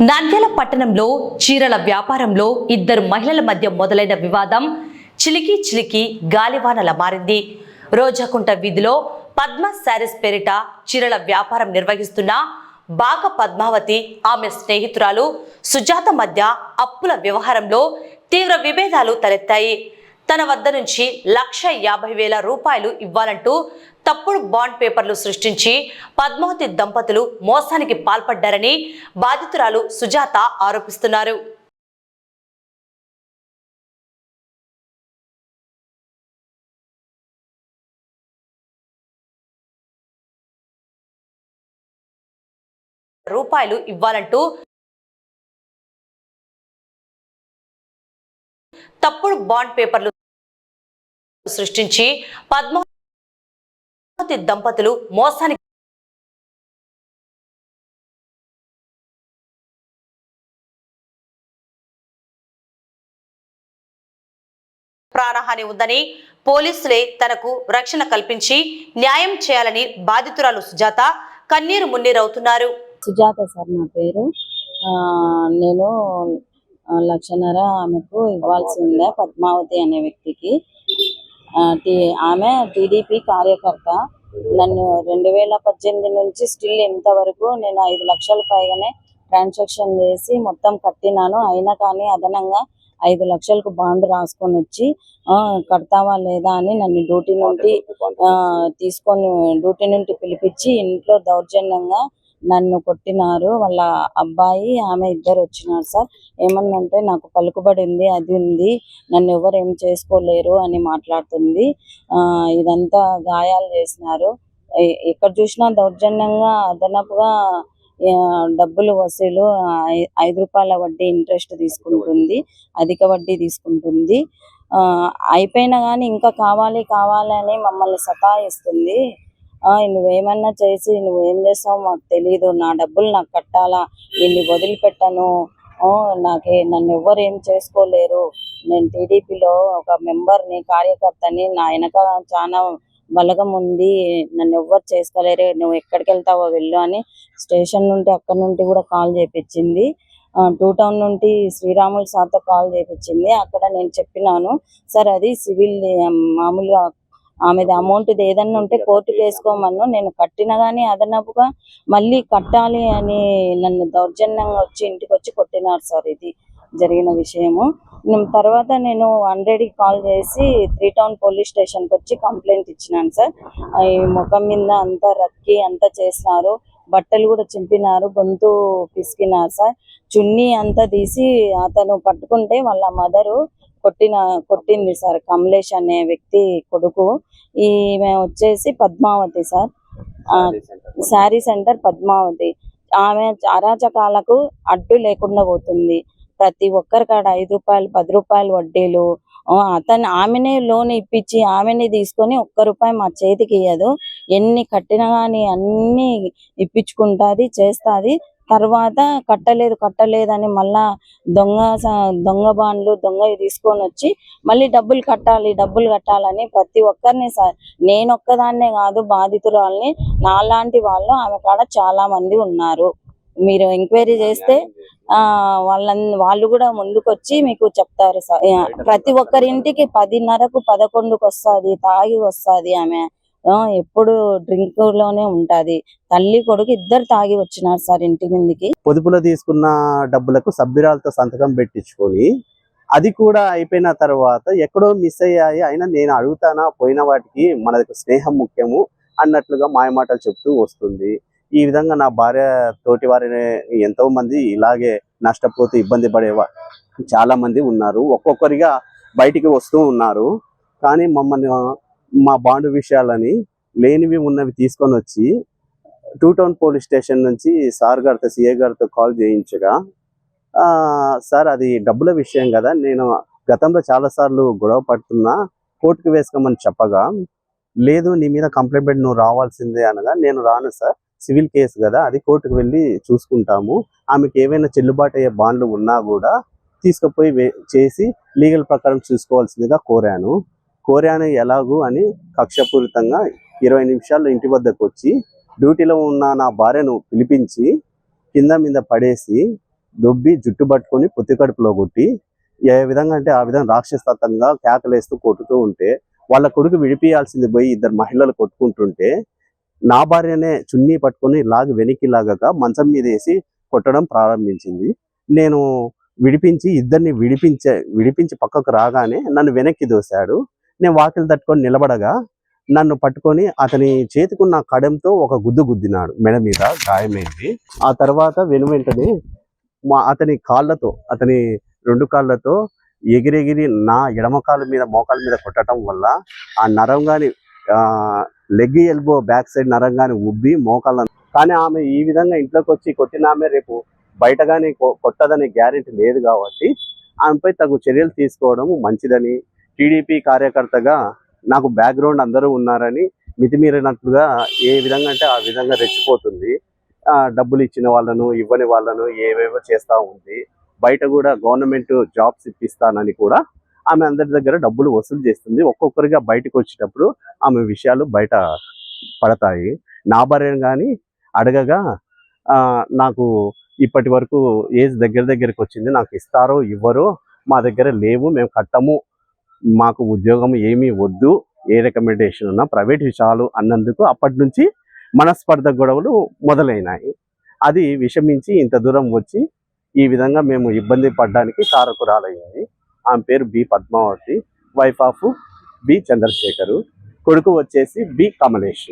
నంద్యాల పట్టణంలో చీరల వ్యాపారంలో ఇద్దరు మహిళల మధ్య మొదలైన వివాదం చిలికి చిలికి గాలివానల మారింది. రోజాకుంట వీధిలో పద్మ శారీస్ పేరిట చీరల వ్యాపారం నిర్వహిస్తున్న బాగ పద్మావతి ఆమె స్నేహితురాలు సుజాత మధ్య అప్పుల వ్యవహారంలో తీవ్ర విభేదాలు తలెత్తాయి. తన వద్ద నుంచి ₹1,50,000 ఇవ్వాలంటూ తప్పుడు బాండ్ పేపర్లు సృష్టించి పద్మావతి దంపతులు మోసానికి పాల్పడ్డారని బాధితురాలు సుజాత ఆరోపిస్తున్నారు. రూపాయలు ఇవ్వాలంటూ తప్పుడు బాండ్ పేపర్లు సృష్టించి పద్మావతి దంపతులు మోసానికి ప్రాణహాని ఉందని పోలీసులే తనకు రక్షణ కల్పించి న్యాయం చేయాలని బాధితురాలు సుజాత కన్నీరు మున్నీరవుతున్నారు. సుజాత సార్ నా పేరు. నేను 1,50,000 ఆమెకు ఇవ్వాల్సి ఉండే పద్మావతి అనే వ్యక్తికి. ఆమె టీడీపీ కార్యకర్త. నన్ను 2018 నుంచి స్టిల్ ఇంతవరకు నేను 5 లక్షల పైగానే ట్రాన్సాక్షన్ చేసి మొత్తం కట్టినాను. అయినా కానీ అదనంగా 5 లక్షలకు బాండ్ రాసుకొని వచ్చి కడతావా లేదా అని నన్ను డ్యూటీ నుండి పిలిపించి ఇంట్లో దౌర్జన్యంగా నన్ను కొట్టినారు. వాళ్ళ అబ్బాయి ఆమె ఇద్దరు వచ్చినారు సార్. ఏమన్నంటే నాకు పలుకుబడి ఉంది, అది ఉంది, నన్ను ఎవరు ఏం చేసుకోలేరు అని మాట్లాడుతుంది. ఇదంతా గాయాలు చేసినారు. ఎక్కడ చూసినా దౌర్జన్యంగా అదనపుగా డబ్బులు వసూలు, ₹5 వడ్డీ ఇంట్రెస్ట్ తీసుకుంటుంది, అధిక వడ్డీ తీసుకుంటుంది. అయిపోయినా కానీ ఇంకా కావాలి అని మమ్మల్ని సతాయిస్తుంది. నువ్వేమన్నా చేసి నువ్వేం చేస్తావు మాకు తెలీదు, నా డబ్బులు నాకు కట్టాలా, నిన్ను వదిలిపెట్టను, నన్ను ఎవ్వరు ఏం చేసుకోలేరు, నేను టీడీపీలో ఒక మెంబర్ని, కార్యకర్తని, నా వెనక చాలా బలగం ఉంది, నన్ను ఎవ్వరు చేసుకోలేరు, నువ్వు ఎక్కడికి వెళ్తావో వెళ్ళు అని స్టేషన్ నుండి అక్కడ నుండి కూడా కాల్ చేయించింది. 2 టౌన్ నుండి శ్రీరాములు సార్తో కాల్ చేయించింది. అక్కడ నేను చెప్పినాను సార్ అది సివిల్ మామూలుగా ఆమెది అమౌంట్ ఏదన్నా ఉంటే కోర్టుకు వేసుకోమను, నేను కట్టినా కానీ అదనపుగా మళ్ళీ కట్టాలి అని నన్ను దౌర్జన్యంగా వచ్చి ఇంటికి వచ్చి కొట్టినారు సార్. ఇది జరిగిన విషయము. తర్వాత నేను 100కి కాల్ చేసి 3 టౌన్ పోలీస్ స్టేషన్కి వచ్చి కంప్లైంట్ ఇచ్చినాను సార్. ఈ ముఖం మీద అంతా రక్కి అంతా చేసినారు, బట్టలు కూడా చింపినారు, గొంతు పిసికినారు సార్. చున్నీ అంతా తీసి అతను పట్టుకుంటే వాళ్ళ మదరు కొట్టింది సార్. కమలేష్ అనే వ్యక్తి కొడుకు. ఈమె వచ్చేసి పద్మావతి సార్, శారీ సెంటర్ పద్మావతి. ఆమె అరాచకాలకు అడ్డు లేకుండా పోతుంది. ప్రతి ఒక్కరి కాడ ₹5, ₹10 వడ్డీలు. ఆమెనే లోన్ ఇప్పించి ఆమెనే తీసుకొని ₹1 మా చేతికి ఇయ్యదు. ఎన్ని కట్టినా కానీ అన్ని ఇప్పించుకుంటుంది, చేస్తుంది. తర్వాత కట్టలేదని మళ్ళా దొంగ బాండ్లు దొంగవి తీసుకొని వచ్చి మళ్ళీ డబ్బులు కట్టాలని ప్రతి ఒక్కరిని సార్, నేనొక్కదాన్నే కాదు బాధితురాల్ని, నాలాంటి వాళ్ళు ఆమె కాడ చాలా మంది ఉన్నారు. మీరు ఎంక్వైరీ చేస్తే వాళ్ళు కూడా ముందుకొచ్చి మీకు చెప్తారు సార్. ప్రతి ఒక్కరింటికి 10:30కు 11కు వస్తుంది, తాగి వస్తుంది. ఆమె ఎప్పుడు డ్రింక్ లోనే ఉంటది. తల్లి కొడుకు ఇద్దరు తాగి వచ్చినారు సార్ ఇంటి ముందుకి. పొదుపులో తీసుకున్న డబ్బులకు సభ్యురాలతో సంతకం పెట్టించుకొని అది కూడా అయిపోయిన తర్వాత ఎక్కడో మిస్ అయ్యాయి, అయినా నేను అడుగుతానా, పోయిన వాటికి మనకు స్నేహం ముఖ్యము అన్నట్లుగా మాయమాటలు చెప్తూ వస్తుంది. ఈ విధంగా నా భార్య తోటి వారిని ఎంతో మంది ఇలాగే నష్టపోతూ ఇబ్బంది పడేవారు చాలా మంది ఉన్నారు. ఒక్కొక్కరిగా బయటికి వస్తూ ఉన్నారు. కానీ మమ్మల్ని మా బాండ్ విషయాలని లేనివి ఉన్నవి తీసుకొని వచ్చి 2 టౌన్ పోలీస్ స్టేషన్ నుంచి సార్ గారితో, సిఏ గారితో కాల్ చేయించగా, సార్ అది డబ్బుల విషయం కదా, నేను గతంలో చాలాసార్లు గొడవ పడుతున్నా, కోర్టుకు వేసుకోమని చెప్పగా, లేదు నీ మీద కంప్లైంట్ పెట్టి నువ్వు రావాల్సిందే అనగా, నేను రాను సార్, సివిల్ కేసు కదా, అది కోర్టుకు వెళ్ళి చూసుకుంటాము, ఆమెకు ఏవైనా చెల్లుబాటు అయ్యే బాండ్లు ఉన్నా కూడా తీసుకుపోయి చేసి లీగల్ ప్రకారం చూసుకోవాల్సిందిగా కోరాను ఎలాగూ అని కక్షపూరితంగా 20 నిమిషాల్లో ఇంటి వద్దకు వచ్చి డ్యూటీలో ఉన్న నా భార్యను పిలిపించి కింద మీద పడేసి దొబ్బి జుట్టు పట్టుకొని పొత్తి కడుపులో కొట్టి ఏ విధంగా అంటే ఆ విధంగా రాక్షసత్వంగా కేకలేస్తూ కొట్టుతూ ఉంటే వాళ్ళ కొడుకు విడిపియాల్సింది పోయి ఇద్దరు మహిళలు కొట్టుకుంటుంటే నా భార్యనే చున్నీ పట్టుకొని వెనక్కి లాగక మంచం మీద వేసి కొట్టడం ప్రారంభించింది. నేను ఇద్దరిని విడిపించి పక్కకు రాగానే నన్ను వెనక్కి దోశాడు. నేను వాకిలి తట్టుకొని నిలబడగా నన్ను పట్టుకొని అతని చేతికున్న కడెంతో ఒక గుద్దు గుద్దినాడు, మెడ మీద గాయమైంది. ఆ తర్వాత వెనువెంటనే అతని 2 కాళ్ళతో ఎగిరెగిరి నా ఎడమ కాలు మీద మోకాల మీద కొట్టడం వల్ల ఆ నరం గాని లెగ్ ఎల్బో బ్యాక్ సైడ్ నరం గాని ఉబ్బి మోకాళ్ళ. కానీ ఆమె ఈ విధంగా ఇంట్లోకి వచ్చి కొట్టిన ఆమె రేపు బయట కానీ కొట్టదనే గ్యారెంటీ లేదు కాబట్టి ఆమెపై తగు చర్యలు తీసుకోవడం మంచిదని, టీడీపీ కార్యకర్తగా నాకు బ్యాక్గ్రౌండ్ అందరూ ఉన్నారని మితిమీరినట్లుగా ఏ విధంగా అంటే ఆ విధంగా రెచ్చిపోతుంది. డబ్బులు ఇచ్చిన వాళ్ళను ఇవ్వని వాళ్ళను ఏవేవో చేస్తూ ఉంది. బయట కూడా గవర్నమెంట్ జాబ్స్ ఇప్పిస్తానని కూడా ఆమె అందరి దగ్గర డబ్బులు వసూలు చేస్తుంది. ఒక్కొక్కరిగా బయటకు వచ్చేటప్పుడు ఆమె విషయాలు బయట పడతాయి. నా భార్యను కానీ అడగగా నాకు ఇప్పటి వరకు ఏజ్ దగ్గరికి వచ్చింది, నాకు ఇస్తారో ఇవ్వరో మా దగ్గర లేవు, మేము కట్టము, మాకు ఉద్యోగం ఏమీ వద్దు, ఏ రికమెండేషన్ ఉన్నా ప్రైవేట్ చాలు అన్నందుకు అప్పటి నుంచి మనస్పర్ధ గొడవలు మొదలైనాయి. అది విషమించి ఇంత దూరం వచ్చి ఈ విధంగా మేము ఇబ్బంది పడడానికి కారకురాలయ్యింది. ఆమె పేరు B Padmavathi, wife of B Chandrashekar, కొడుకు వచ్చేసి బి కమలేష్.